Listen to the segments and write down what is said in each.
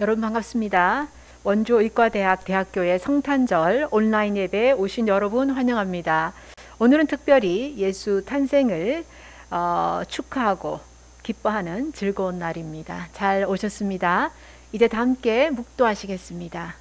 여러분 반갑습니다. 원주의과대학 대학교의 성탄절 온라인 예배에 오신 여러분 환영합니다. 오늘은 특별히 예수 탄생을 축하하고 기뻐하는 즐거운 날입니다. 잘 오셨습니다. 이제 다 함께 묵도하시겠습니다.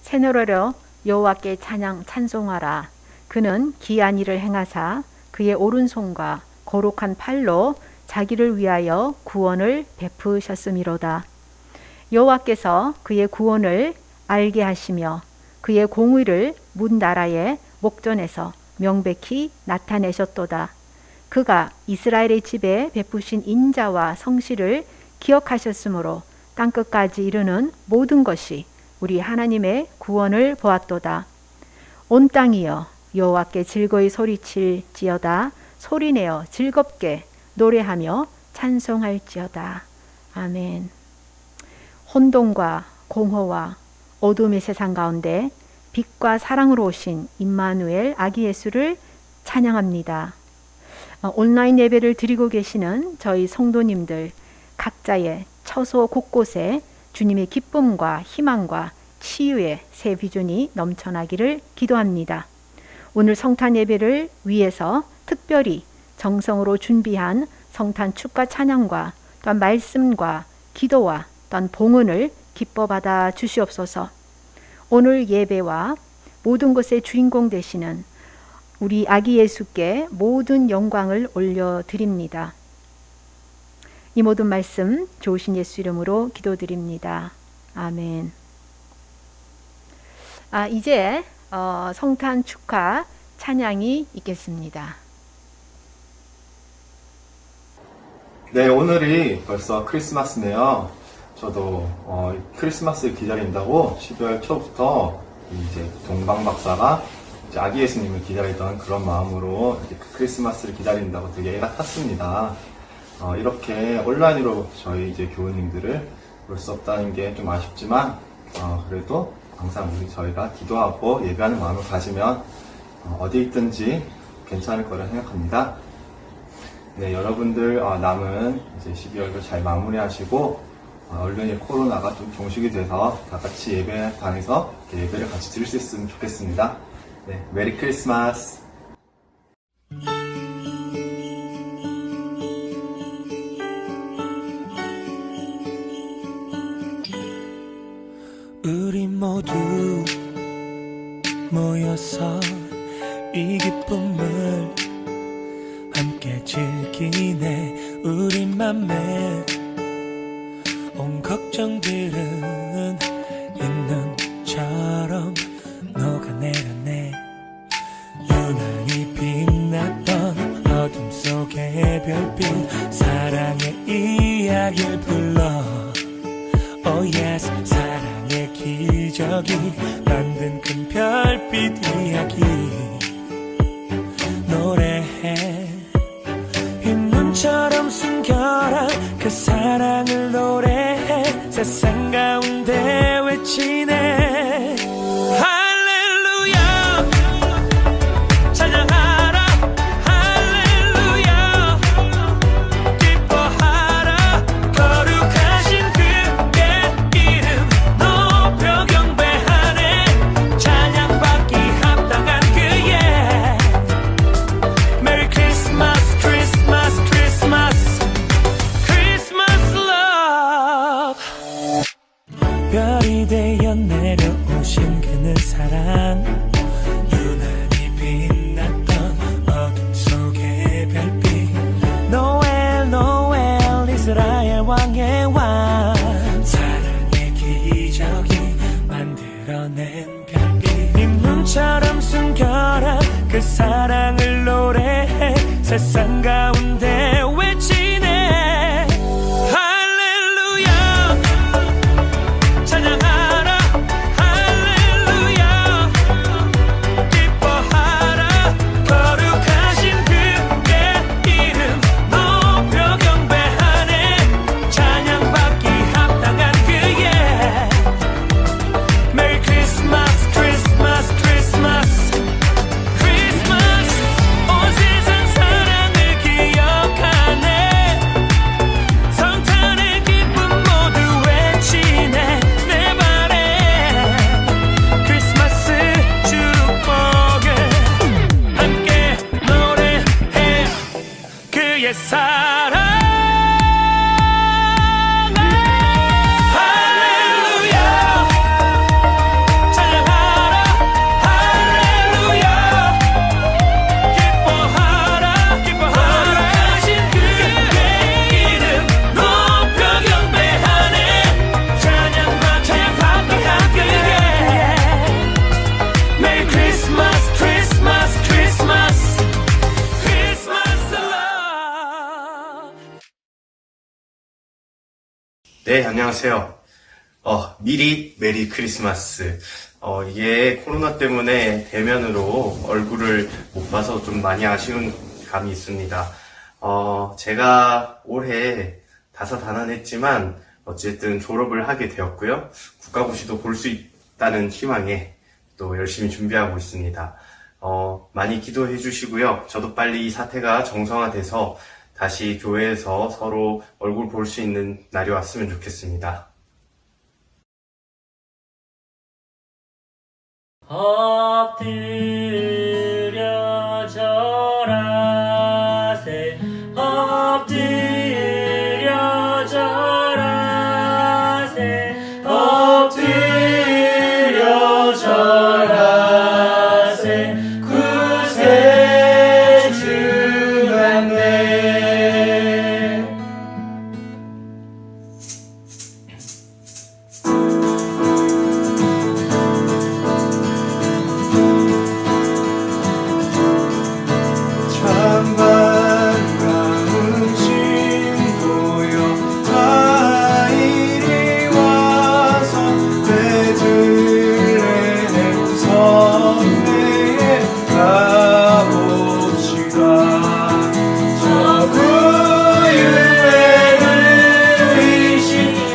새노래로 여호와께 찬양 찬송하라. 그는 기이한 일을 행하사 그의 오른손과 거룩한 팔로 자기를 위하여 구원을 베푸셨음이로다. 여호와께서 그의 구원을 알게 하시며 그의 공의를 문 나라의 목전에서 명백히 나타내셨도다. 그가 이스라엘의 집에 베푸신 인자와 성실을 기억하셨으므로 땅끝까지 이르는 모든 것이 우리 하나님의 구원을 보았도다. 온 땅이여 여호와께 즐거이 소리칠지어다. 소리내어 즐겁게 노래하며 찬송할지어다. 아멘. 혼돈과 공허와 어둠의 세상 가운데 빛과 사랑으로 오신 임마누엘 아기 예수를 찬양합니다. 온라인 예배를 드리고 계시는 저희 성도님들 각자의 처소 곳곳에 주님의 기쁨과 희망과 치유의 새 비전이 넘쳐나기를 기도합니다. 오늘 성탄 예배를 위해서 특별히 정성으로 준비한 성탄 축가 찬양과 또한 말씀과 기도와 또한 봉헌을 기뻐 받아 주시옵소서. 오늘 예배와 모든 것의 주인공 되시는 우리 아기 예수께 모든 영광을 올려드립니다. 이 모든 말씀 좋으신 예수 이름으로 기도드립니다. 아멘. 이제 성탄 축하 찬양이 있겠습니다. 네, 오늘이 벌써 크리스마스네요. 저도 크리스마스를 기다린다고 12월 초부터 이제 동방 박사가 이제 아기 예수님을 기다리던 그런 마음으로 이제 크리스마스를 기다린다고 되게 애가 탔습니다. 이렇게 온라인으로 저희 이제 교우님들을 볼 수 없다는 게 좀 아쉽지만 그래도 항상 저희가 기도하고 예배하는 마음을 가지면 어디 있든지 괜찮을 거라 생각합니다. 네, 여러분들 남은 이제 12월도 잘 마무리하시고 얼른 이 코로나가 좀 종식이 돼서 다 같이 예배당에서 예배를 같이 드릴 수 있으면 좋겠습니다. 네, 메리 크리스마스. 우리 모두 모여서 이 기쁨을 함께 즐기네. 우리 맘에 온 걱정들은 흰눈처럼 녹아내렸네. 유난히 빛났던 어둠 속의 별빛 사랑의 이야기를 불러. Oh yes, 사랑의 기적이 만든 큰 별빛 이야기 노래해. 흰눈처럼 숨겨라 그 사랑을 노래해. 세상 가운데 외치네. 할렐루야 찬양하라. 할렐루야 기뻐하라. 거룩하신 그의 이름 높여 경배하네. 찬양받기 합당한 그의 메리 크리스마스 크리스마스 크리스마스 크리스마스 러브. 별이 되어 내려 바람처럼 숨겨라 그 사랑을 노래해 세상 가운데 외치네 할렐루야 찬양하라 할렐루야 기뻐하라 거룩하신 그의 이름 높여 경배하네 찬양받기 합당한 그의 메리 크리스마스 크리스마스 크리스마스 크리스마스 온 세상 사랑을 기억하네 성탄의 기쁨 모두 외치네 내 발에 크리스마스 축복을 함께 노래해 그의 사랑 할렐루야 찬양하라 할렐루야 기뻐하라 거룩하신 그의 이름 높여 경배하네 찬양받기 합당한 그의 메리 크리스마스 크리스마스 크리스마스 크리스마스 love 네, 안녕하세요. 미리 메리 크리스마스. 이게 코로나 때문에 대면으로 얼굴을 못 봐서 좀 많이 아쉬운 감이 있습니다. 제가 올해 다사다난했지만 어쨌든 졸업을 하게 되었고요. 국가고시도 볼 수 있다는 희망에 또 열심히 준비하고 있습니다. 많이 기도해 주시고요. 저도 빨리 이 사태가 정상화돼서 다시 교회에서 서로 얼굴 볼 수 있는 날이 왔으면 좋겠습니다. 엎드려져라 세 엎드려져라 세 엎드려져라 세 구세주 안내 참 반가운 친구여 다 이리 와서 베들레헴 성내에 가봅시다 저 구유에 의신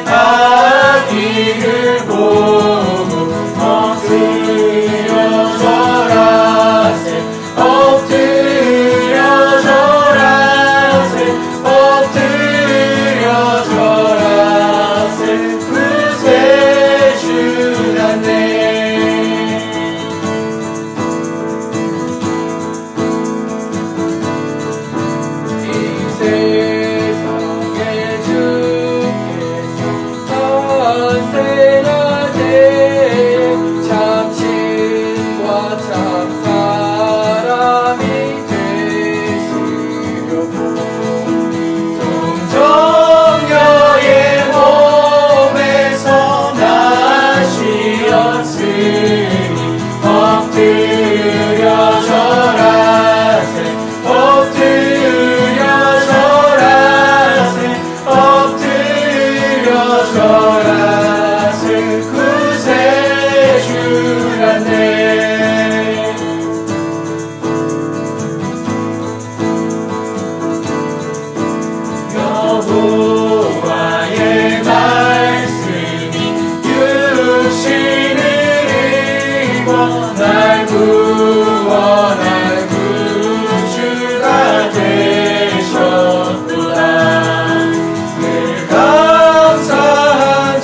아기를 보고 엎드려져라 세 엎드려져라 세 엎드려져라 세 구세주 안내 이 세상에 주께서 전세나 제일 참신과 참 사람이 되시려고 동정녀의 몸에서 나시었으니 엎드려져라 세 엎드려져라 세 엎드려져라 세 구세주 안내 여호와의 말씀이 육신을 입어 날 구원할 구주가 되셨도다 그 감사한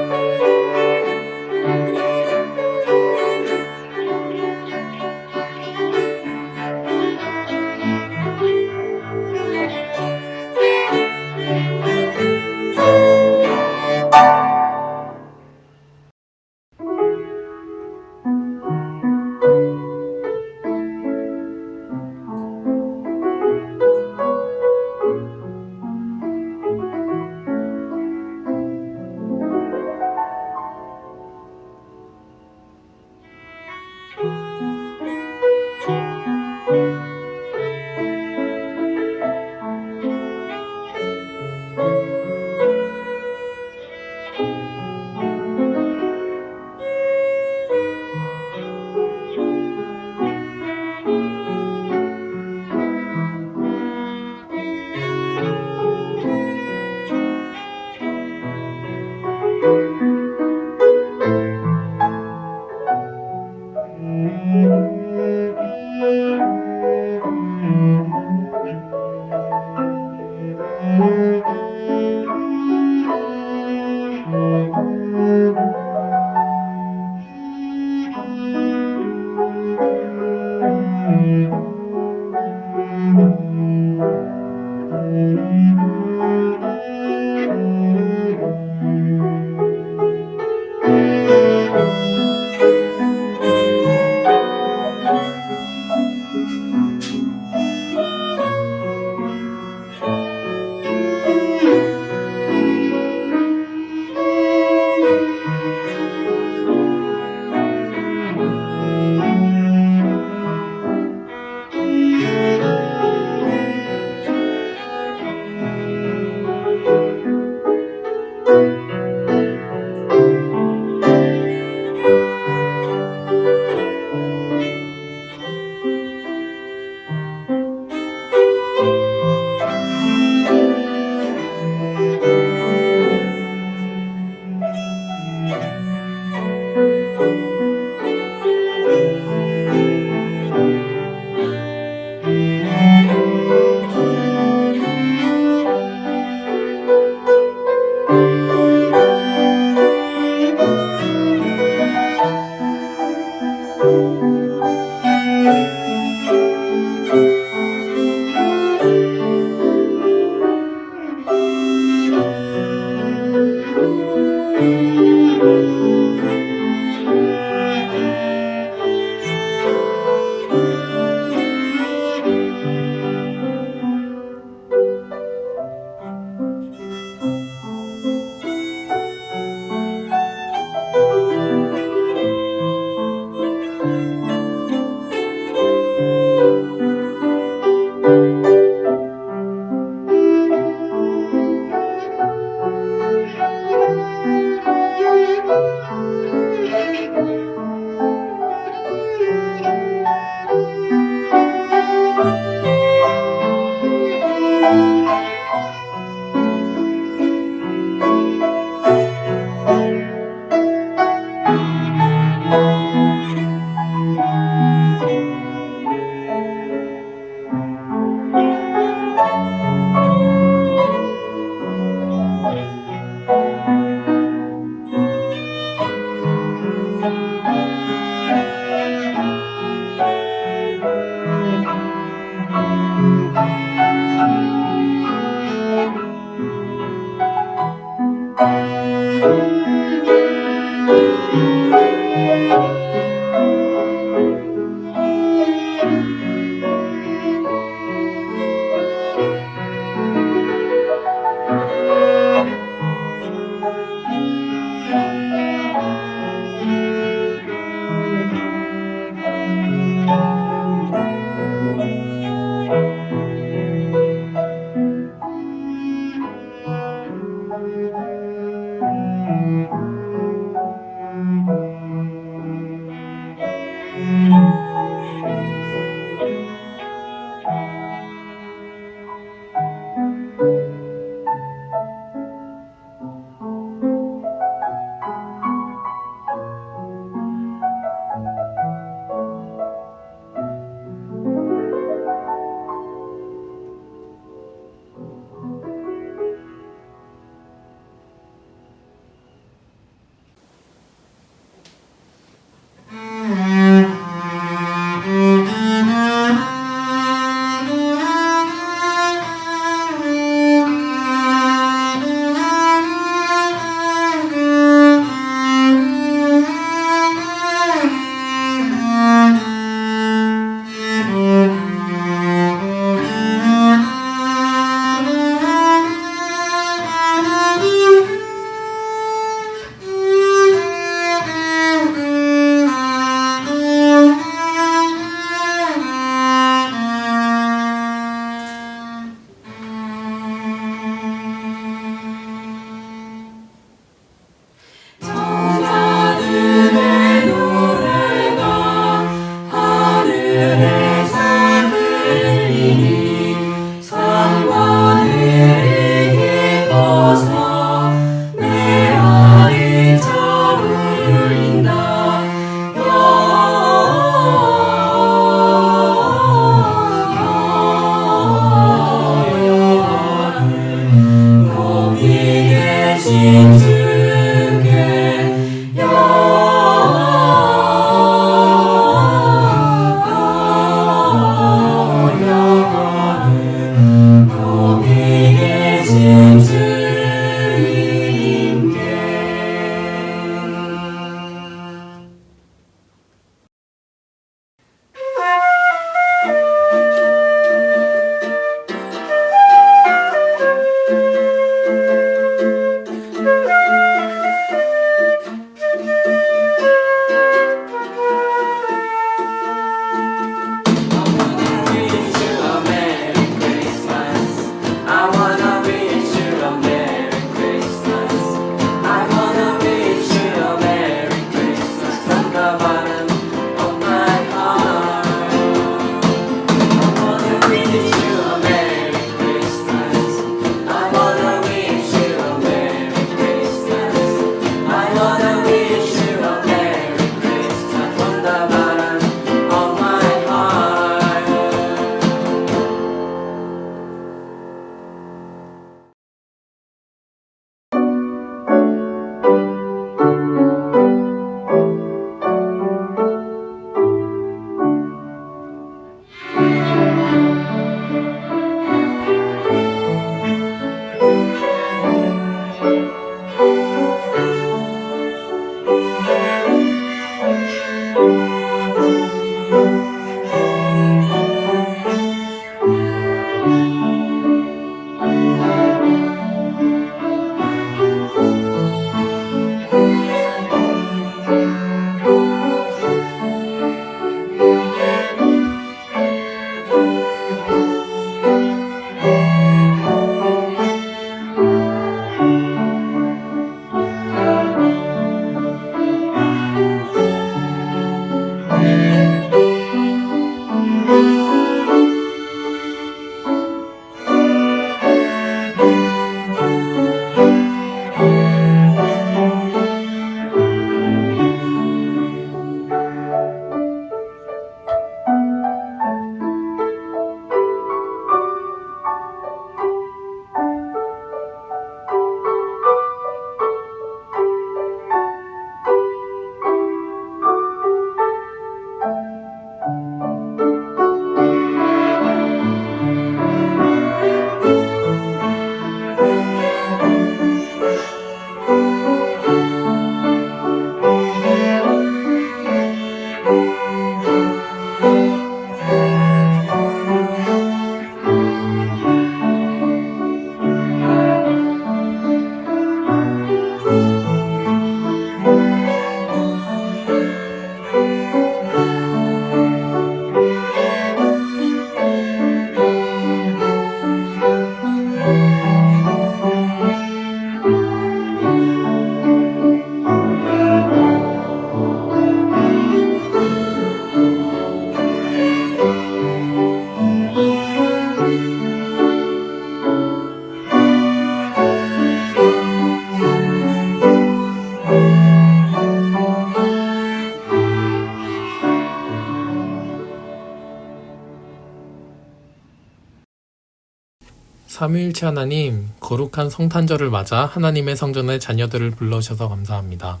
삼위일체 하나님, 거룩한 성탄절을 맞아 하나님의 성전에 자녀들을 불러주셔서 감사합니다.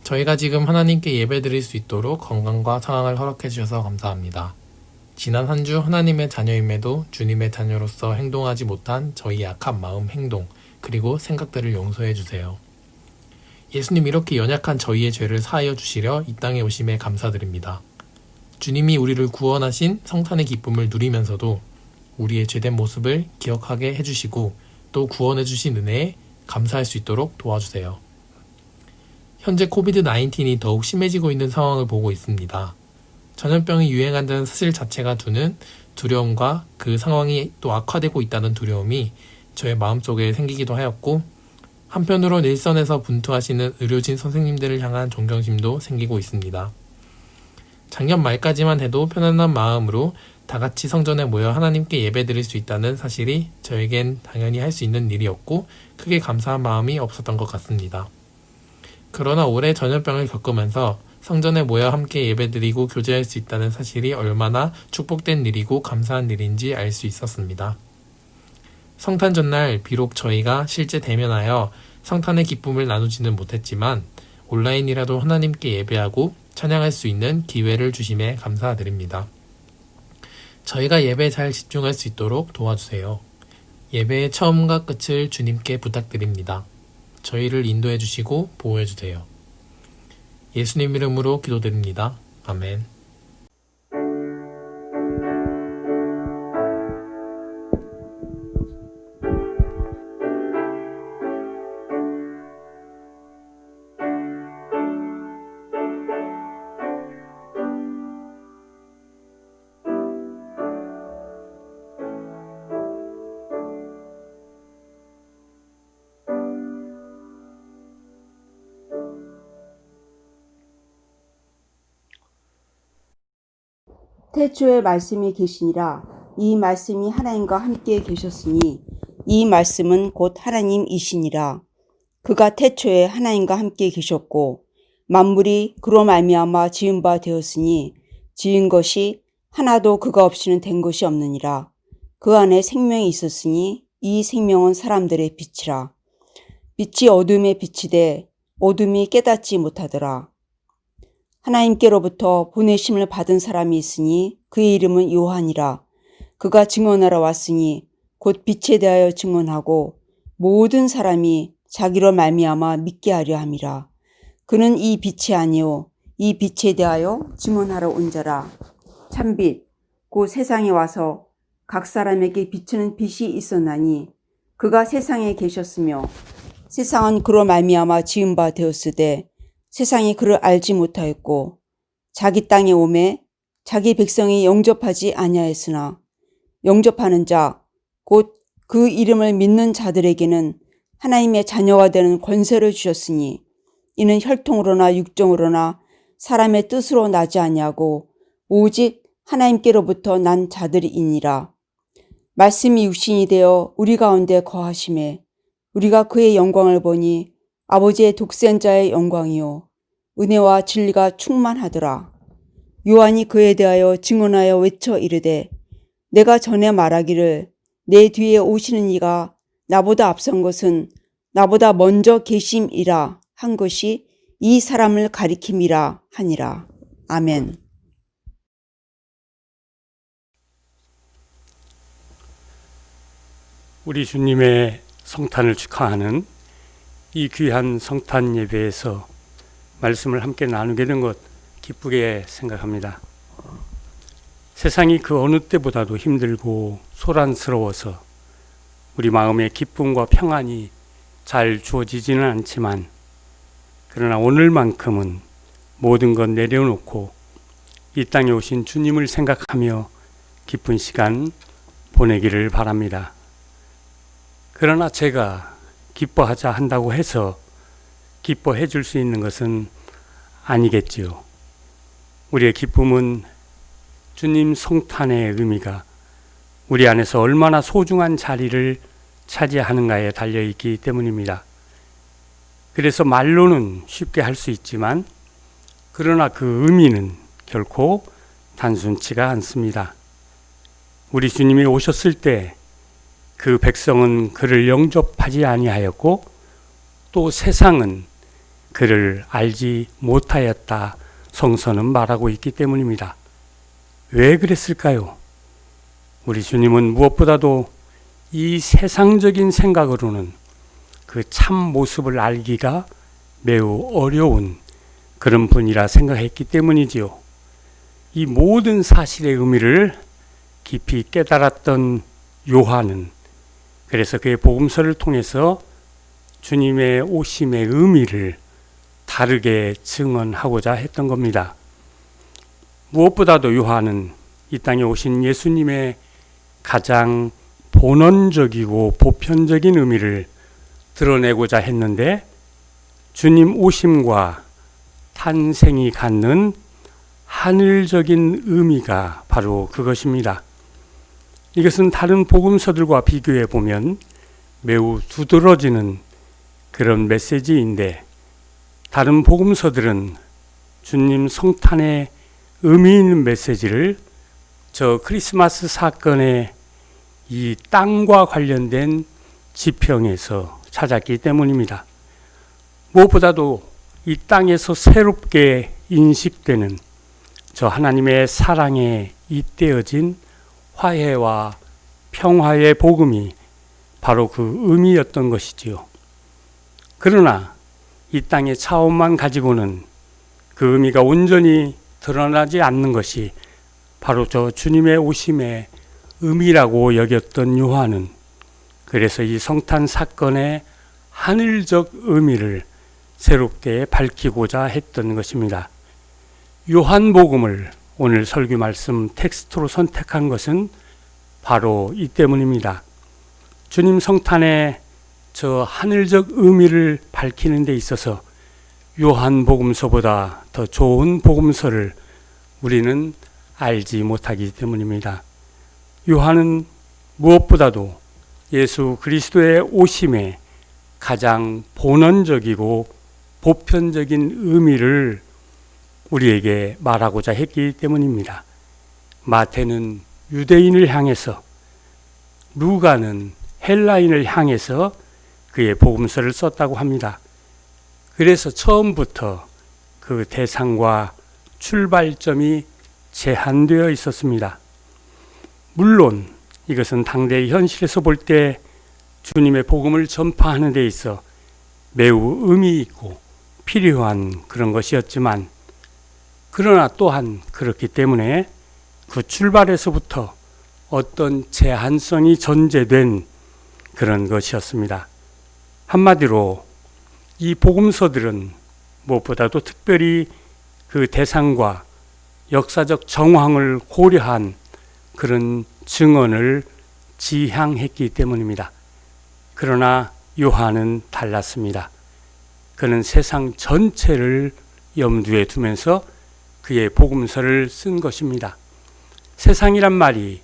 저희가 지금 하나님께 예배드릴 수 있도록 건강과 상황을 허락해 주셔서 감사합니다. 지난 한 주 하나님의 자녀임에도 주님의 자녀로서 행동하지 못한 저희 약한 마음, 행동, 그리고 생각들을 용서해 주세요. 예수님, 이렇게 연약한 저희의 죄를 사하여 주시려 이 땅에 오심에 감사드립니다. 주님이 우리를 구원하신 성탄의 기쁨을 누리면서도 우리의 죄된 모습을 기억하게 해주시고 또 구원해 주신 은혜에 감사할 수 있도록 도와주세요. 현재 코비드-19이 더욱 심해지고 있는 상황을 보고 있습니다. 전염병이 유행한다는 사실 자체가 두는 두려움과 그 상황이 또 악화되고 있다는 두려움이 저의 마음속에 생기기도 하였고, 한편으론 일선에서 분투하시는 의료진 선생님들을 향한 존경심도 생기고 있습니다. 작년 말까지만 해도 편안한 마음으로 다 같이 성전에 모여 하나님께 예배드릴 수 있다는 사실이 저에겐 당연히 할 수 있는 일이었고 크게 감사한 마음이 없었던 것 같습니다. 그러나 올해 전염병을 겪으면서 성전에 모여 함께 예배드리고 교제할 수 있다는 사실이 얼마나 축복된 일이고 감사한 일인지 알 수 있었습니다. 성탄 전날 비록 저희가 실제 대면하여 성탄의 기쁨을 나누지는 못했지만 온라인이라도 하나님께 예배하고 찬양할 수 있는 기회를 주심에 감사드립니다. 저희가 예배에 잘 집중할 수 있도록 도와주세요. 예배의 처음과 끝을 주님께 부탁드립니다. 저희를 인도해 주시고 보호해 주세요. 예수님 이름으로 기도드립니다. 아멘. 태초에 말씀이 계시니라. 이 말씀이 하나님과 함께 계셨으니 이 말씀은 곧 하나님이시니라. 그가 태초에 하나님과 함께 계셨고 만물이 그로 말미암아 지은 바 되었으니 지은 것이 하나도 그가 없이는 된 것이 없느니라. 그 안에 생명이 있었으니 이 생명은 사람들의 빛이라. 빛이 어둠에 비치되 어둠이 깨닫지 못하더라. 하나님께로부터 보내심을 받은 사람이 있으니 그의 이름은 요한이라. 그가 증언하러 왔으니 곧 빛에 대하여 증언하고 모든 사람이 자기로 말미암아 믿게 하려 함이라. 그는 이 빛이 아니요 이 빛에 대하여 증언하러 온 자라. 참빛 곧 세상에 와서 각 사람에게 비추는 빛이 있었나니 그가 세상에 계셨으며 세상은 그로 말미암아 지은 바 되었으되 세상이 그를 알지 못하였고 자기 땅에 오매 자기 백성이 영접하지 아니하였으나 영접하는 자 곧 그 이름을 믿는 자들에게는 하나님의 자녀가 되는 권세를 주셨으니 이는 혈통으로나 육정으로나 사람의 뜻으로 나지 아니하고 오직 하나님께로부터 난 자들이니라. 말씀이 육신이 되어 우리 가운데 거하심에 우리가 그의 영광을 보니 아버지의 독생자의 영광이요 은혜와 진리가 충만하더라. 요한이 그에 대하여 증언하여 외쳐 이르되 내가 전에 말하기를 내 뒤에 오시는 이가 나보다 앞선 것은 나보다 먼저 계심이라 한 것이 이 사람을 가리킴이라 하니라. 아멘. 우리 주님의 성탄을 축하하는 이 귀한 성탄 예배에서 말씀을 함께 나누게 된 것 기쁘게 생각합니다. 세상이 그 어느 때보다도 힘들고 소란스러워서 우리 마음의 기쁨과 평안이 잘 주어지지는 않지만 그러나 오늘만큼은 모든 것 내려놓고 이 땅에 오신 주님을 생각하며 기쁜 시간 보내기를 바랍니다. 그러나 제가 기뻐하자 한다고 해서 기뻐해 줄 수 있는 것은 아니겠지요. 우리의 기쁨은 주님 성탄의 의미가 우리 안에서 얼마나 소중한 자리를 차지하는가에 달려있기 때문입니다. 그래서 말로는 쉽게 할 수 있지만 그러나 그 의미는 결코 단순치가 않습니다. 우리 주님이 오셨을 때 그 백성은 그를 영접하지 아니하였고 또 세상은 그를 알지 못하였다. 성서는 말하고 있기 때문입니다. 왜 그랬을까요? 우리 주님은 무엇보다도 이 세상적인 생각으로는 그 참 모습을 알기가 매우 어려운 그런 분이라 생각했기 때문이지요. 이 모든 사실의 의미를 깊이 깨달았던 요한은 그래서 그의 복음서를 통해서 주님의 오심의 의미를 다르게 증언하고자 했던 겁니다. 무엇보다도 요한은 이 땅에 오신 예수님의 가장 본원적이고 보편적인 의미를 드러내고자 했는데 주님 오심과 탄생이 갖는 하늘적인 의미가 바로 그것입니다. 이것은 다른 복음서들과 비교해 보면 매우 두드러지는 그런 메시지인데 다른 복음서들은 주님 성탄의 의미 있는 메시지를 저 크리스마스 사건의 이 땅과 관련된 지평에서 찾았기 때문입니다. 무엇보다도 이 땅에서 새롭게 인식되는 저 하나님의 사랑에 잇대어진 화해와 평화의 복음이 바로 그 의미였던 것이지요. 그러나 이 땅의 차원만 가지고는 그 의미가 온전히 드러나지 않는 것이 바로 저 주님의 오심의 의미라고 여겼던 요한은 그래서 이 성탄 사건의 하늘적 의미를 새롭게 밝히고자 했던 것입니다. 요한복음을 오늘 설교 말씀 텍스트로 선택한 것은 바로 이 때문입니다. 주님 성탄의 저 하늘적 의미를 밝히는 데 있어서 요한복음서보다 더 좋은 복음서를 우리는 알지 못하기 때문입니다. 요한은 무엇보다도 예수 그리스도의 오심의 가장 본원적이고 보편적인 의미를 우리에게 말하고자 했기 때문입니다. 마태는 유대인을 향해서, 루가는 헬라인을 향해서 그의 복음서를 썼다고 합니다. 그래서 처음부터 그 대상과 출발점이 제한되어 있었습니다. 물론 이것은 당대의 현실에서 볼 때 주님의 복음을 전파하는 데 있어 매우 의미 있고 필요한 그런 것이었지만 그러나 또한 그렇기 때문에 그 출발에서부터 어떤 제한성이 전제된 그런 것이었습니다. 한마디로 이 복음서들은 무엇보다도 특별히 그 대상과 역사적 정황을 고려한 그런 증언을 지향했기 때문입니다. 그러나 요한은 달랐습니다. 그는 세상 전체를 염두에 두면서 그의 복음서를 쓴 것입니다. 세상이란 말이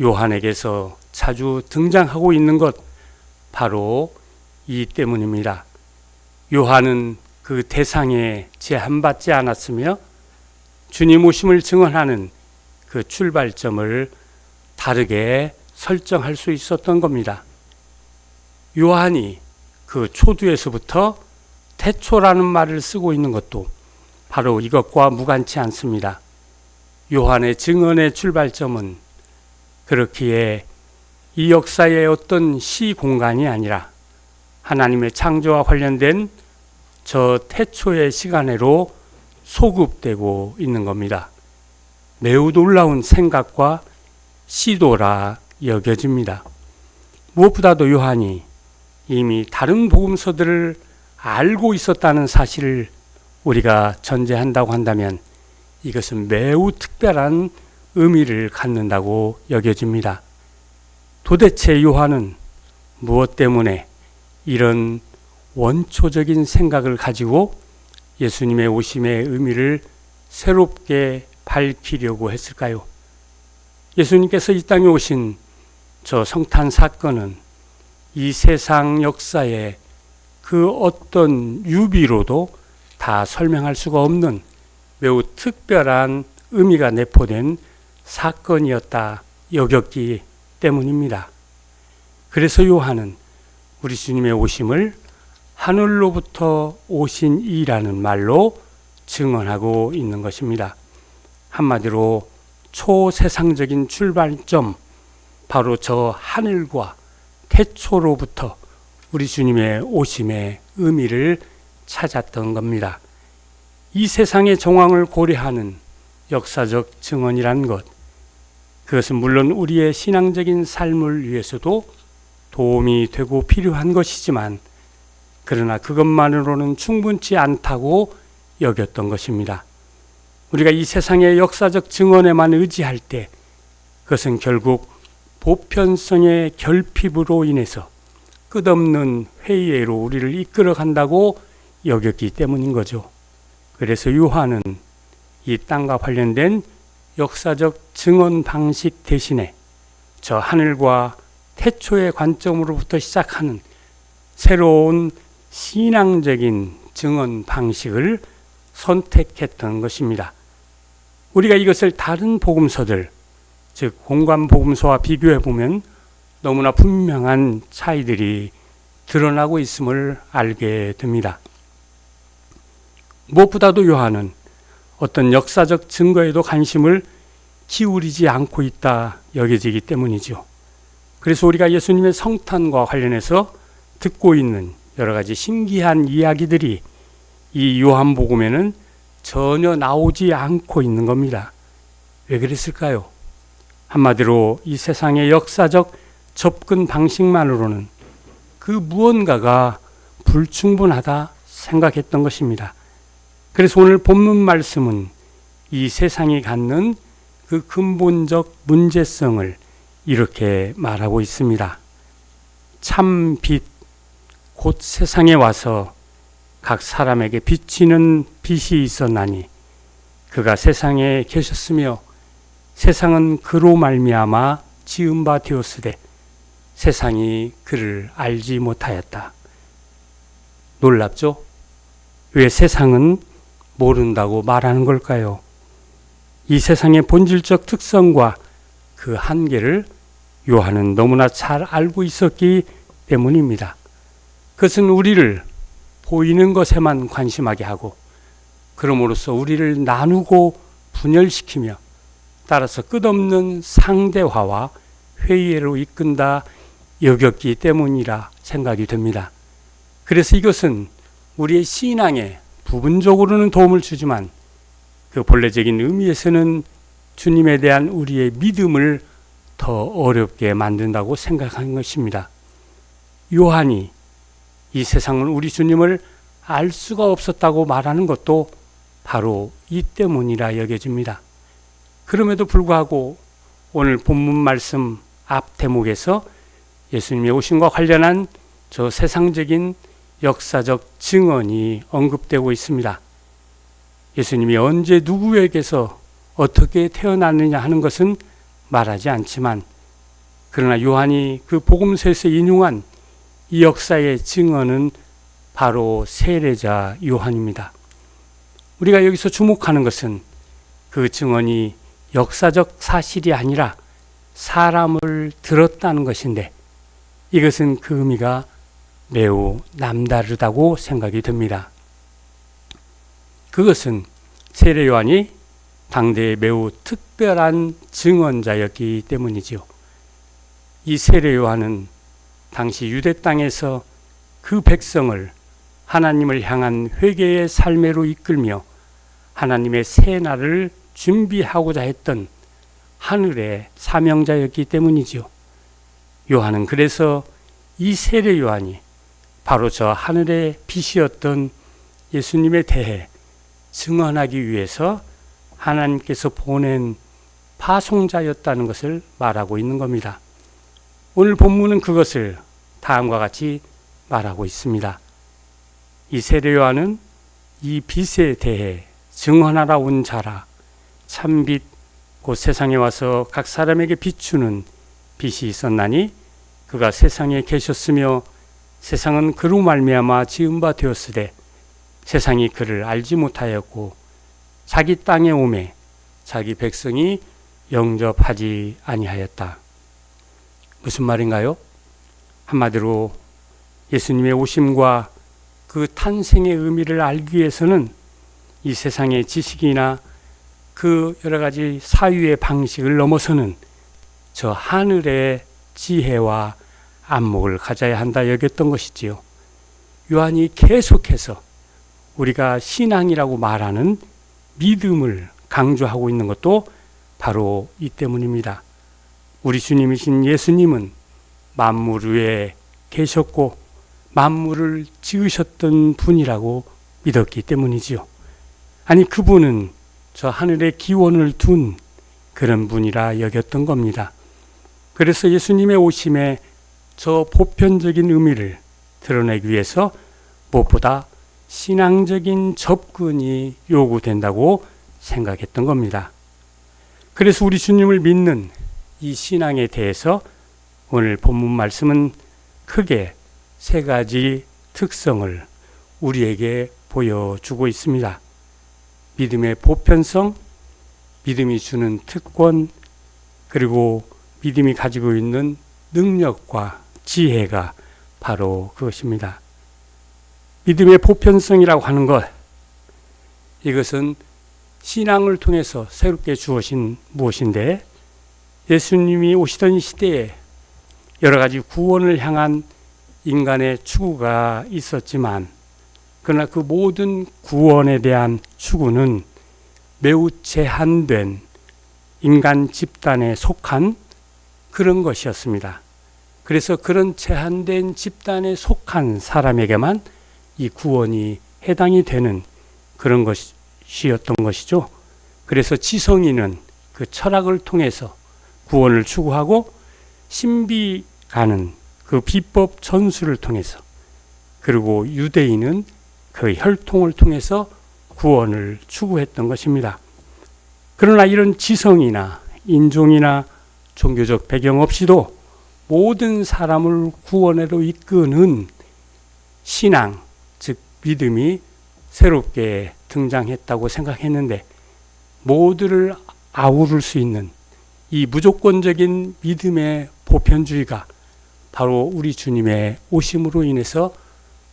요한에게서 자주 등장하고 있는 것 바로 이 때문입니다. 요한은 그 대상에 제한받지 않았으며 주님 오심을 증언하는 그 출발점을 다르게 설정할 수 있었던 겁니다. 요한이 그 초두에서부터 태초라는 말을 쓰고 있는 것도 바로 이것과 무관치 않습니다. 요한의 증언의 출발점은 그렇기에 이 역사의 어떤 시공간이 아니라 하나님의 창조와 관련된 저 태초의 시간으로 소급되고 있는 겁니다. 매우 놀라운 생각과 시도라 여겨집니다. 무엇보다도 요한이 이미 다른 복음서들을 알고 있었다는 사실을 우리가 전제한다고 한다면 이것은 매우 특별한 의미를 갖는다고 여겨집니다. 도대체 요한은 무엇 때문에 이런 원초적인 생각을 가지고 예수님의 오심의 의미를 새롭게 밝히려고 했을까요? 예수님께서 이 땅에 오신 저 성탄 사건은 이 세상 역사에 그 어떤 유비로도 다 설명할 수가 없는 매우 특별한 의미가 내포된 사건이었다 여겼기 때문입니다. 그래서 요한은 우리 주님의 오심을 하늘로부터 오신 이라는 말로 증언하고 있는 것입니다. 한마디로 초세상적인 출발점, 바로 저 하늘과 태초로부터 우리 주님의 오심의 의미를 찾았던 겁니다. 이 세상의 정황을 고려하는 역사적 증언이란 것, 그것은 물론 우리의 신앙적인 삶을 위해서도 도움이 되고 필요한 것이지만, 그러나 그것만으로는 충분치 않다고 여겼던 것입니다. 우리가 이 세상의 역사적 증언에만 의지할 때 그것은 결국 보편성의 결핍으로 인해서 끝없는 회의로 우리를 이끌어 간다고 여겼기 때문인 거죠. 그래서 요한은 이 땅과 관련된 역사적 증언 방식 대신에 저 하늘과 태초의 관점으로부터 시작하는 새로운 신앙적인 증언 방식을 선택했던 것입니다. 우리가 이것을 다른 복음서들, 즉 공관복음서와 비교해 보면 너무나 분명한 차이들이 드러나고 있음을 알게 됩니다. 무엇보다도 요한은 어떤 역사적 증거에도 관심을 기울이지 않고 있다 여겨지기 때문이죠. 그래서 우리가 예수님의 성탄과 관련해서 듣고 있는 여러 가지 신기한 이야기들이 이 요한복음에는 전혀 나오지 않고 있는 겁니다. 왜 그랬을까요? 한마디로 이 세상의 역사적 접근 방식만으로는 그 무언가가 불충분하다 생각했던 것입니다. 그래서 오늘 본문 말씀은 이 세상이 갖는 그 근본적 문제성을 이렇게 말하고 있습니다. 참 빛, 곧 세상에 와서 각 사람에게 비치는 빛이 있었나니 그가 세상에 계셨으며 세상은 그로 말미암아 지은 바 되었으되 세상이 그를 알지 못하였다. 놀랍죠? 왜 세상은 모른다고 말하는 걸까요? 이 세상의 본질적 특성과 그 한계를 요한은 너무나 잘 알고 있었기 때문입니다. 그것은 우리를 보이는 것에만 관심하게 하고 그럼으로써 우리를 나누고 분열시키며 따라서 끝없는 상대화와 회의로 이끈다 여겼기 때문이라 생각이 됩니다. 그래서 이것은 우리의 신앙에 부분적으로는 도움을 주지만 그 본래적인 의미에서는 주님에 대한 우리의 믿음을 더 어렵게 만든다고 생각하는 것입니다. 요한이 이 세상은 우리 주님을 알 수가 없었다고 말하는 것도 바로 이 때문이라 여겨집니다. 그럼에도 불구하고 오늘 본문 말씀 앞 대목에서 예수님의 오심과 관련한 저 세상적인 역사적 증언이 언급되고 있습니다. 예수님이 언제 누구에게서 어떻게 태어났느냐 하는 것은 말하지 않지만, 그러나 요한이 그 복음서에서 인용한 이 역사의 증언은 바로 세례자 요한입니다. 우리가 여기서 주목하는 것은 그 증언이 역사적 사실이 아니라 사람을 들었다는 것인데, 이것은 그 의미가 매우 남다르다고 생각이 됩니다. 그것은 세례 요한이 당대의 매우 특별한 증언자였기 때문이지요. 이 세례 요한은 당시 유대 땅에서 그 백성을 하나님을 향한 회개의 삶으로 이끌며 하나님의 새 날을 준비하고자 했던 하늘의 사명자였기 때문이지요. 요한은 그래서 이 세례 요한이 바로 저 하늘의 빛이었던 예수님에 대해 증언하기 위해서 하나님께서 보낸 파송자였다는 것을 말하고 있는 겁니다. 오늘 본문은 그것을 다음과 같이 말하고 있습니다. 이 세례 요한은 이 빛에 대해 증언하러 온 자라. 참빛 곧 세상에 와서 각 사람에게 비추는 빛이 있었나니 그가 세상에 계셨으며 세상은 그로 말미암아 지은 바 되었으되 세상이 그를 알지 못하였고 자기 땅에 오매 자기 백성이 영접하지 아니하였다. 무슨 말인가요? 한마디로 예수님의 오심과 그 탄생의 의미를 알기 위해서는 이 세상의 지식이나 그 여러 가지 사유의 방식을 넘어서는 저 하늘의 지혜와 안목을 가져야 한다 여겼던 것이지요. 요한이 계속해서 우리가 신앙이라고 말하는 믿음을 강조하고 있는 것도 바로 이 때문입니다. 우리 주님이신 예수님은 만물 위에 계셨고 만물을 지으셨던 분이라고 믿었기 때문이지요. 아니 그분은 저 하늘에 기원을 둔 그런 분이라 여겼던 겁니다. 그래서 예수님의 오심에 저 보편적인 의미를 드러내기 위해서 무엇보다 신앙적인 접근이 요구된다고 생각했던 겁니다. 그래서 우리 주님을 믿는 이 신앙에 대해서 오늘 본문 말씀은 크게 세 가지 특성을 우리에게 보여주고 있습니다. 믿음의 보편성, 믿음이 주는 특권, 그리고 믿음이 가지고 있는 능력과 지혜가 바로 그것입니다. 믿음의 보편성이라고 하는 것, 이것은 신앙을 통해서 새롭게 주어진 무엇인데 예수님이 오시던 시대에 여러 가지 구원을 향한 인간의 추구가 있었지만 그러나 그 모든 구원에 대한 추구는 매우 제한된 인간 집단에 속한 그런 것이었습니다. 그래서 그런 제한된 집단에 속한 사람에게만 이 구원이 해당이 되는 그런 것이었던 것이죠. 그래서 지성인은 그 철학을 통해서 구원을 추구하고 신비가는 그 비법 전수를 통해서, 그리고 유대인은 그 혈통을 통해서 구원을 추구했던 것입니다. 그러나 이런 지성이나 인종이나 종교적 배경 없이도 모든 사람을 구원으로 이끄는 신앙, 즉 믿음이 새롭게 등장했다고 생각했는데 모두를 아우를 수 있는 이 무조건적인 믿음의 보편주의가 바로 우리 주님의 오심으로 인해서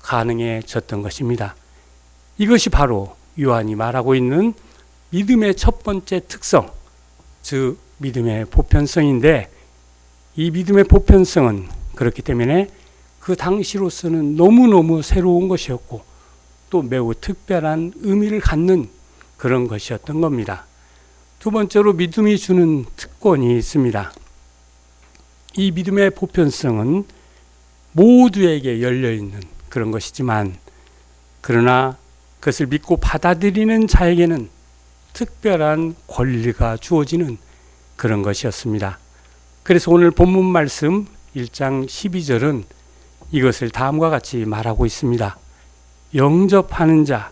가능해졌던 것입니다. 이것이 바로 요한이 말하고 있는 믿음의 첫 번째 특성, 즉 믿음의 보편성인데, 이 믿음의 보편성은 그렇기 때문에 그 당시로서는 너무너무 새로운 것이었고 또 매우 특별한 의미를 갖는 그런 것이었던 겁니다. 두 번째로 믿음이 주는 특권이 있습니다. 이 믿음의 보편성은 모두에게 열려있는 그런 것이지만 그러나 그것을 믿고 받아들이는 자에게는 특별한 권리가 주어지는 그런 것이었습니다. 그래서 오늘 본문 말씀 1장 12절은 이것을 다음과 같이 말하고 있습니다. 영접하는 자,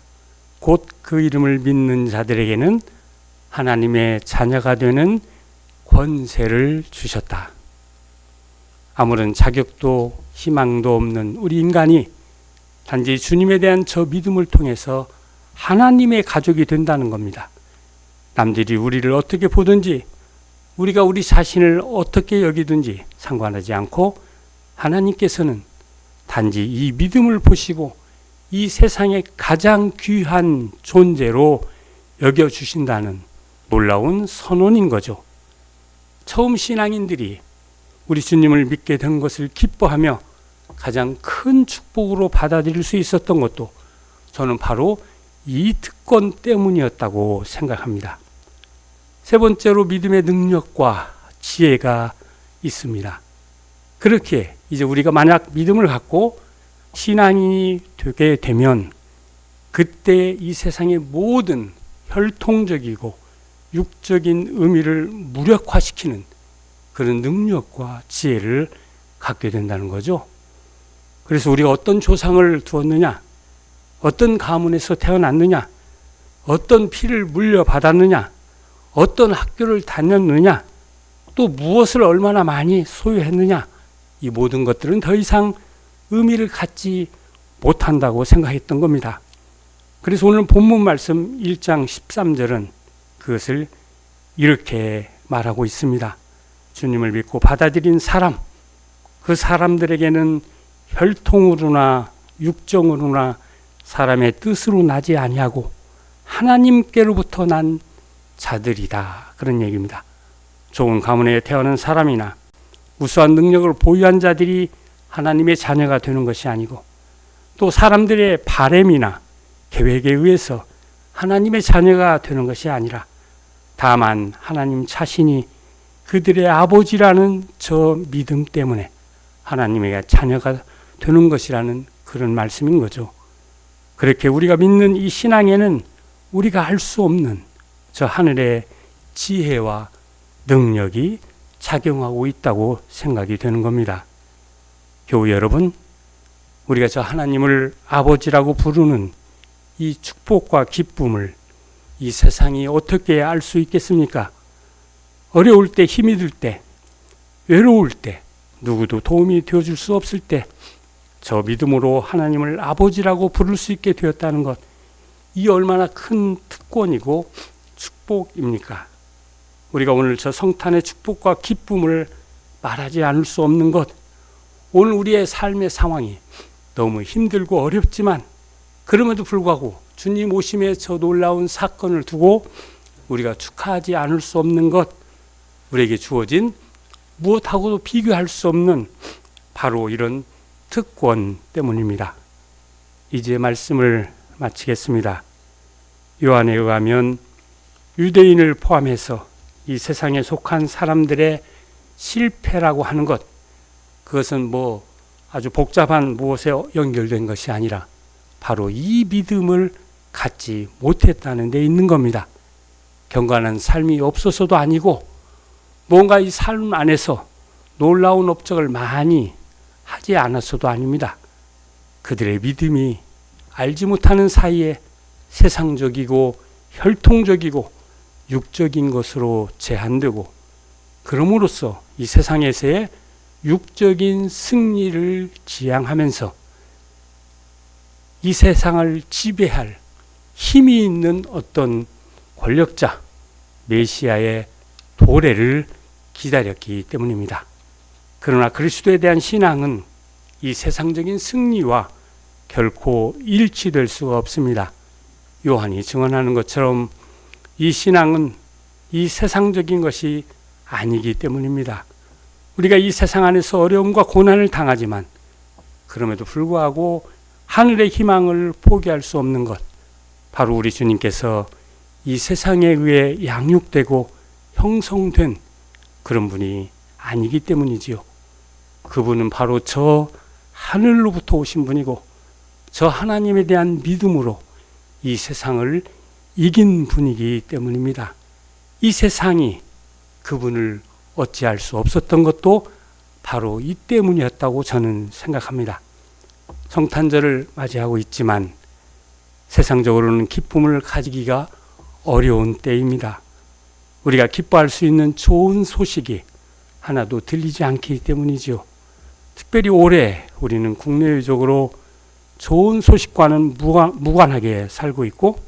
곧 그 이름을 믿는 자들에게는 하나님의 자녀가 되는 권세를 주셨다. 아무런 자격도 희망도 없는 우리 인간이 단지 주님에 대한 저 믿음을 통해서 하나님의 가족이 된다는 겁니다. 남들이 우리를 어떻게 보든지 우리가 우리 자신을 어떻게 여기든지 상관하지 않고 하나님께서는 단지 이 믿음을 보시고 이 세상의 가장 귀한 존재로 여겨주신다는 놀라운 선언인 거죠. 처음 신앙인들이 우리 주님을 믿게 된 것을 기뻐하며 가장 큰 축복으로 받아들일 수 있었던 것도 저는 바로 이 특권 때문이었다고 생각합니다. 세 번째로 믿음의 능력과 지혜가 있습니다. 그렇게 이제 우리가 만약 믿음을 갖고 신앙인이 되게 되면 그때 이 세상의 모든 혈통적이고 육적인 의미를 무력화시키는 그런 능력과 지혜를 갖게 된다는 거죠. 그래서 우리가 어떤 조상을 두었느냐, 어떤 가문에서 태어났느냐, 어떤 피를 물려받았느냐, 어떤 학교를 다녔느냐, 또 무엇을 얼마나 많이 소유했느냐, 이 모든 것들은 더 이상 의미를 갖지 못한다고 생각했던 겁니다. 그래서 오늘 본문 말씀 1장 13절은 그것을 이렇게 말하고 있습니다. 주님을 믿고 받아들인 사람, 그 사람들에게는 혈통으로나 육정으로나 사람의 뜻으로 나지 아니하고 하나님께로부터 난 자들이다. 그런 얘기입니다. 좋은 가문에 태어난 사람이나 우수한 능력을 보유한 자들이 하나님의 자녀가 되는 것이 아니고, 또 사람들의 바램이나 계획에 의해서 하나님의 자녀가 되는 것이 아니라 다만 하나님 자신이 그들의 아버지라는 저 믿음 때문에 하나님의 자녀가 되는 것이라는 그런 말씀인 거죠. 그렇게 우리가 믿는 이 신앙에는 우리가 알 수 없는 저 하늘의 지혜와 능력이 작용하고 있다고 생각이 되는 겁니다. 교우 여러분, 우리가 저 하나님을 아버지라고 부르는 이 축복과 기쁨을 이 세상이 어떻게 알 수 있겠습니까? 어려울 때, 힘이 들 때, 외로울 때, 누구도 도움이 되어줄 수 없을 때 저 믿음으로 하나님을 아버지라고 부를 수 있게 되었다는 것, 이 얼마나 큰 특권이고 축복입니까? 우리가 오늘 저 성탄의 축복과 기쁨을 말하지 않을 수 없는 것, 오늘 우리의 삶의 상황이 너무 힘들고 어렵지만 그럼에도 불구하고 주님 오심의 저 놀라운 사건을 두고 우리가 축하하지 않을 수 없는 것, 우리에게 주어진 무엇하고도 비교할 수 없는 바로 이런 특권 때문입니다. 이제 말씀을 마치겠습니다. 요한에 의하면 유대인을 포함해서 이 세상에 속한 사람들의 실패라고 하는 것, 그것은 뭐 아주 복잡한 무엇에 연결된 것이 아니라 바로 이 믿음을 갖지 못했다는 데 있는 겁니다. 경건한 삶이 없어서도 아니고 뭔가 이 삶 안에서 놀라운 업적을 많이 하지 않았어도 아닙니다. 그들의 믿음이 알지 못하는 사이에 세상적이고 혈통적이고 육적인 것으로 제한되고, 그럼으로써 이 세상에서의 육적인 승리를 지향하면서 이 세상을 지배할 힘이 있는 어떤 권력자, 메시아의 도래를 기다렸기 때문입니다. 그러나 그리스도에 대한 신앙은 이 세상적인 승리와 결코 일치될 수가 없습니다. 요한이 증언하는 것처럼 이 신앙은 이 세상적인 것이 아니기 때문입니다. 우리가 이 세상 안에서 어려움과 고난을 당하지만 그럼에도 불구하고 하늘의 희망을 포기할 수 없는 것, 바로 우리 주님께서 이 세상에 의해 양육되고 형성된 그런 분이 아니기 때문이지요. 그분은 바로 저 하늘로부터 오신 분이고 저 하나님에 대한 믿음으로 이 세상을 이긴 분이기 때문입니다. 이 세상이 그분을 어찌할 수 없었던 것도 바로 이 때문이었다고 저는 생각합니다. 성탄절을 맞이하고 있지만 세상적으로는 기쁨을 가지기가 어려운 때입니다. 우리가 기뻐할 수 있는 좋은 소식이 하나도 들리지 않기 때문이죠. 특별히 올해 우리는 국내적으로 좋은 소식과는 무관하게 살고 있고,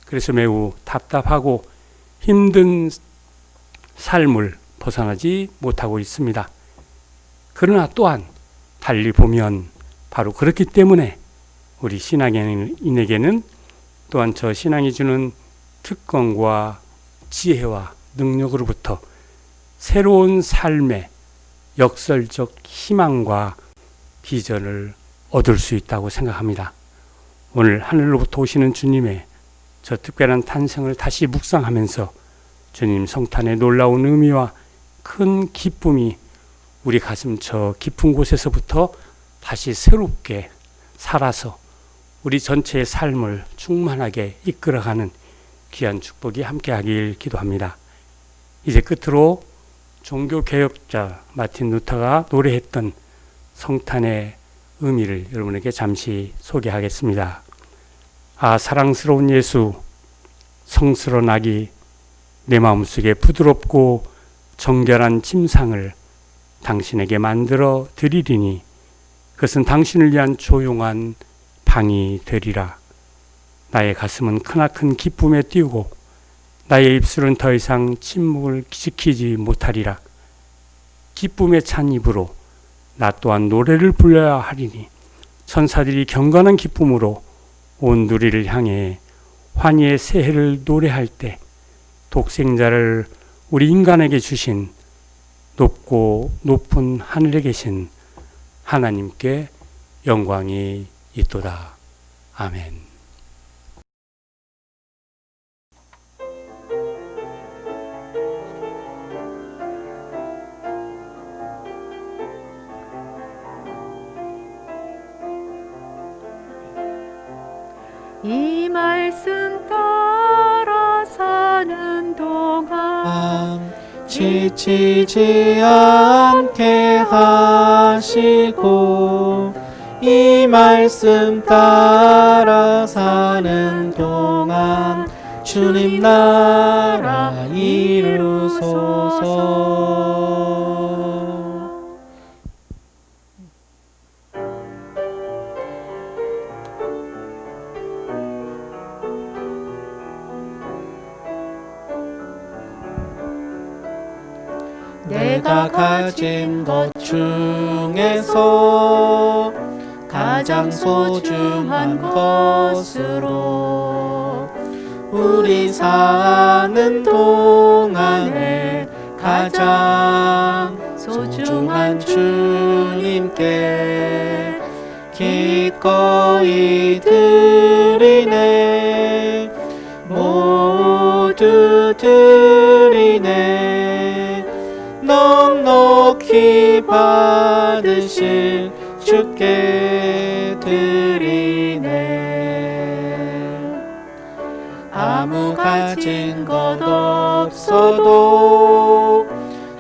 그래서 매우 답답하고 힘든 삶을 벗어나지 못하고 있습니다. 그러나 또한 달리 보면 바로 그렇기 때문에 우리 신앙인에게는 또한 저 신앙이 주는 특권과 지혜와 능력으로부터 새로운 삶의 역설적 희망과 비전을 얻을 수 있다고 생각합니다. 오늘 하늘로부터 오시는 주님의 저 특별한 탄생을 다시 묵상하면서 주님 성탄의 놀라운 의미와 큰 기쁨이 우리 가슴 저 깊은 곳에서부터 다시 새롭게 살아서 우리 전체의 삶을 충만하게 이끌어가는 귀한 축복이 함께하길 기도합니다. 이제 끝으로 종교개혁자 마틴 루터가 노래했던 성탄의 의미를 여러분에게 잠시 소개하겠습니다. 아, 사랑스러운 예수, 성스러운 아기, 내 마음속에 부드럽고 정결한 침상을 당신에게 만들어 드리리니 그것은 당신을 위한 조용한 방이 되리라. 나의 가슴은 크나큰 기쁨에 뛰고 나의 입술은 더 이상 침묵을 지키지 못하리라. 기쁨에 찬 입으로 나 또한 노래를 불러야 하리니 천사들이 경건한 기쁨으로 온 누리를 향해 환희의 새해를 노래할 때 독생자를 우리 인간에게 주신 높고 높은 하늘에 계신 하나님께 영광이 있도다. 아멘. 이 말씀 따라 사는 동안 지치지 않게 하시고 이 말씀 따라 사는 동안 주님 나라 이루소서. 내가 가진 것 중에서 가장 소중한 것으로 우리 사는 동안에 가장 소중한 주님께 기꺼이 드리네. 모두 드리네. 넉넉히 받으실 주께 드리네. 아무 가진 것 없어도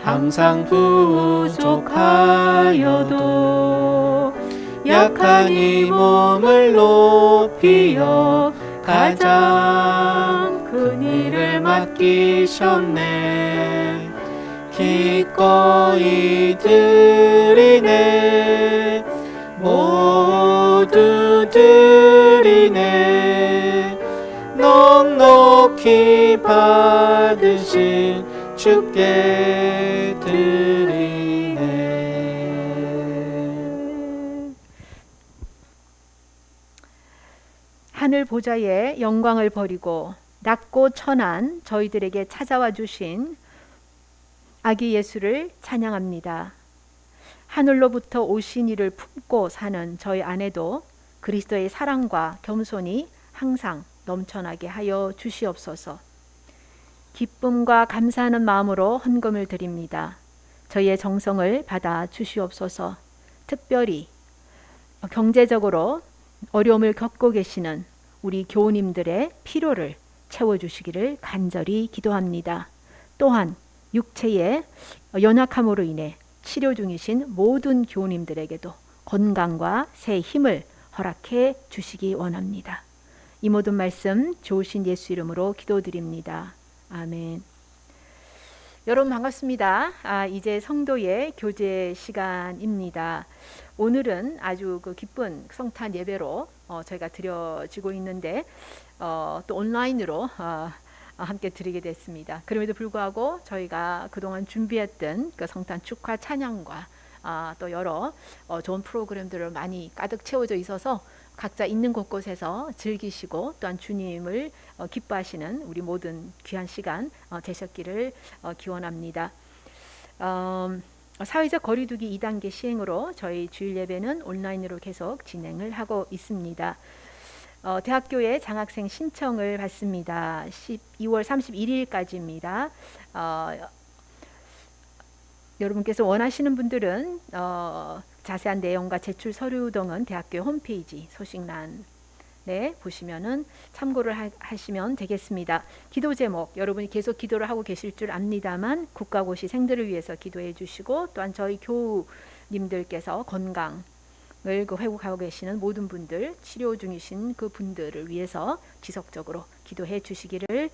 항상 부족하여도 약한 이 몸을 높이어 가장 큰 일을 맡기셨네. 기꺼이 드리네. 모두 드리네. 넉넉히 받으실 주께 드리네. 하늘 보좌에 영광을 버리고 낮고 천한 저희들에게 찾아와 주신 아기 예수를 찬양합니다. 하늘로부터 오신 이를 품고 사는 저희 안에도 그리스도의 사랑과 겸손이 항상 넘쳐나게 하여 주시옵소서. 기쁨과 감사하는 마음으로 헌금을 드립니다. 저희의 정성을 받아 주시옵소서. 특별히 경제적으로 어려움을 겪고 계시는 우리 교우님들의 필요를 채워주시기를 간절히 기도합니다. 또한 육체의 연약함으로 인해 치료 중이신 모든 교우님들에게도 건강과 새 힘을 허락해 주시기 원합니다. 이 모든 말씀 좋으신 예수 이름으로 기도드립니다. 아멘. 여러분 반갑습니다. 이제 성도의 교제 시간입니다. 오늘은 아주 기쁜 성탄 예배로 저희가 드려지고 있는데 또 온라인으로 함께 드리게 됐습니다. 그럼에도 불구하고 저희가 그동안 준비했던 그 성탄 축하 찬양과 또 여러 좋은 프로그램들을 많이 가득 채워져 있어서 각자 있는 곳곳에서 즐기시고 또한 주님을 기뻐하시는 우리 모든 귀한 시간 되셨기를 기원합니다. 사회적 거리두기 2단계 시행으로 저희 주일 예배는 온라인으로 계속 진행을 하고 있습니다. 대학교에 장학생 신청을 받습니다. 12월 31일까지입니다. 여러분께서 원하시는 분들은 자세한 내용과 제출 서류 등은 대학교 홈페이지 소식란에 보시면은 참고를 하시면 되겠습니다. 기도 제목 여러분이 계속 기도를 하고 계실 줄 압니다만 국가고시 생들을 위해서 기도해 주시고 또한 저희 교우님들께서 건강 그 회복하고 계시는 모든 분들, 치료 중이신 그 분들을 위해서 지속적으로 기도해 주시기를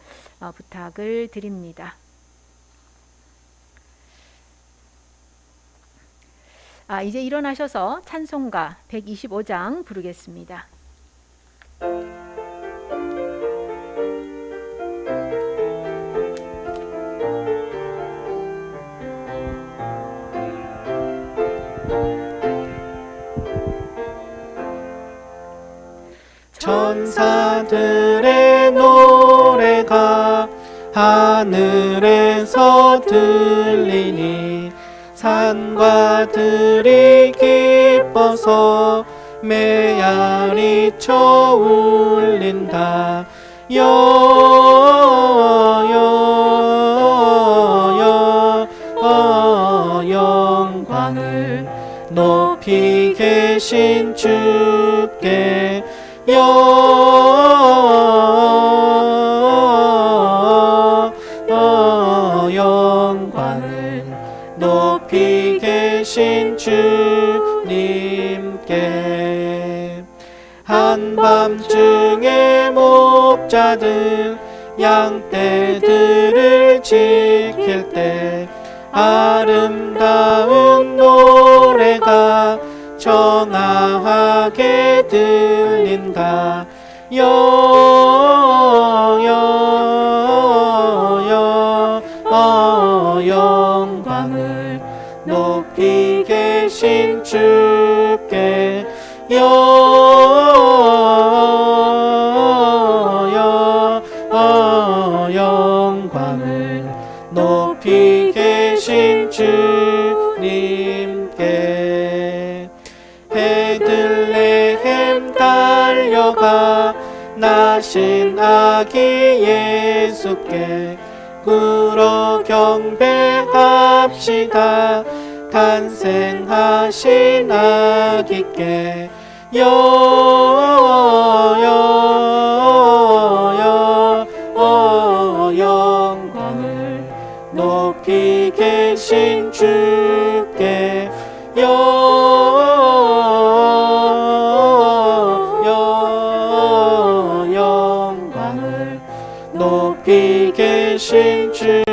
부탁을 드립니다. 이제 일어나셔서 찬송가 125장 부르겠습니다. 천사들의 노래가 하늘에서 들리니 산과 들이 기뻐서 메아리 쳐 울린다. 영광을 높이 계신 주께 영광을 높이 계신 주님께. 한밤중에 목자들 양떼들을 지킬 때 아름다운 노래가 정아하게 들린다. 영광을 높이 계신 주께 영광을 높이 계신 주님께. 베들레헴 달려가 나신 아기 예수께 꿇어 경배합시다. 탄생하신 아기께 영광을 높이 계신 주께 영광을 높이 계신 주님께.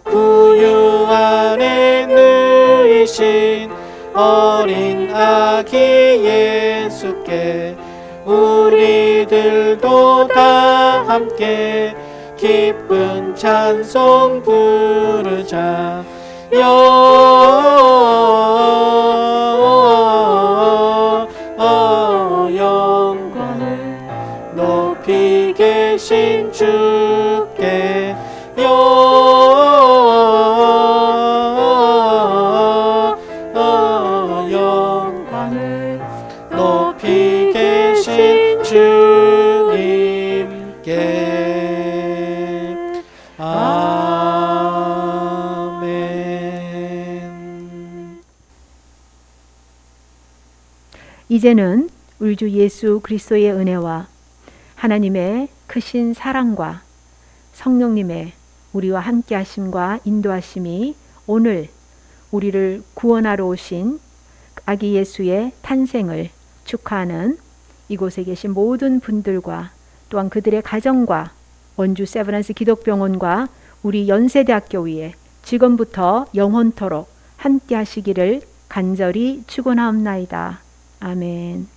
구유 안에 누이신 어린 아기 예수께 우리들도 다 함께 기쁜 찬송 부르자. 영광을 높이 계신 주께 영광을 높이 계신 주님께. 아멘. 이제는 우리 주 예수 그리스도의 은혜와 하나님의 크신 사랑과 성령님의 우리와 함께 하심과 인도하심이 오늘 우리를 구원하러 오신 아기 예수의 탄생을 축하하는 이곳에 계신 모든 분들과 또한 그들의 가정과 원주 세브란스 기독병원과 우리 연세대학교 위에 지금부터 영원토록 함께 하시기를 간절히 축원하옵나이다. 아멘.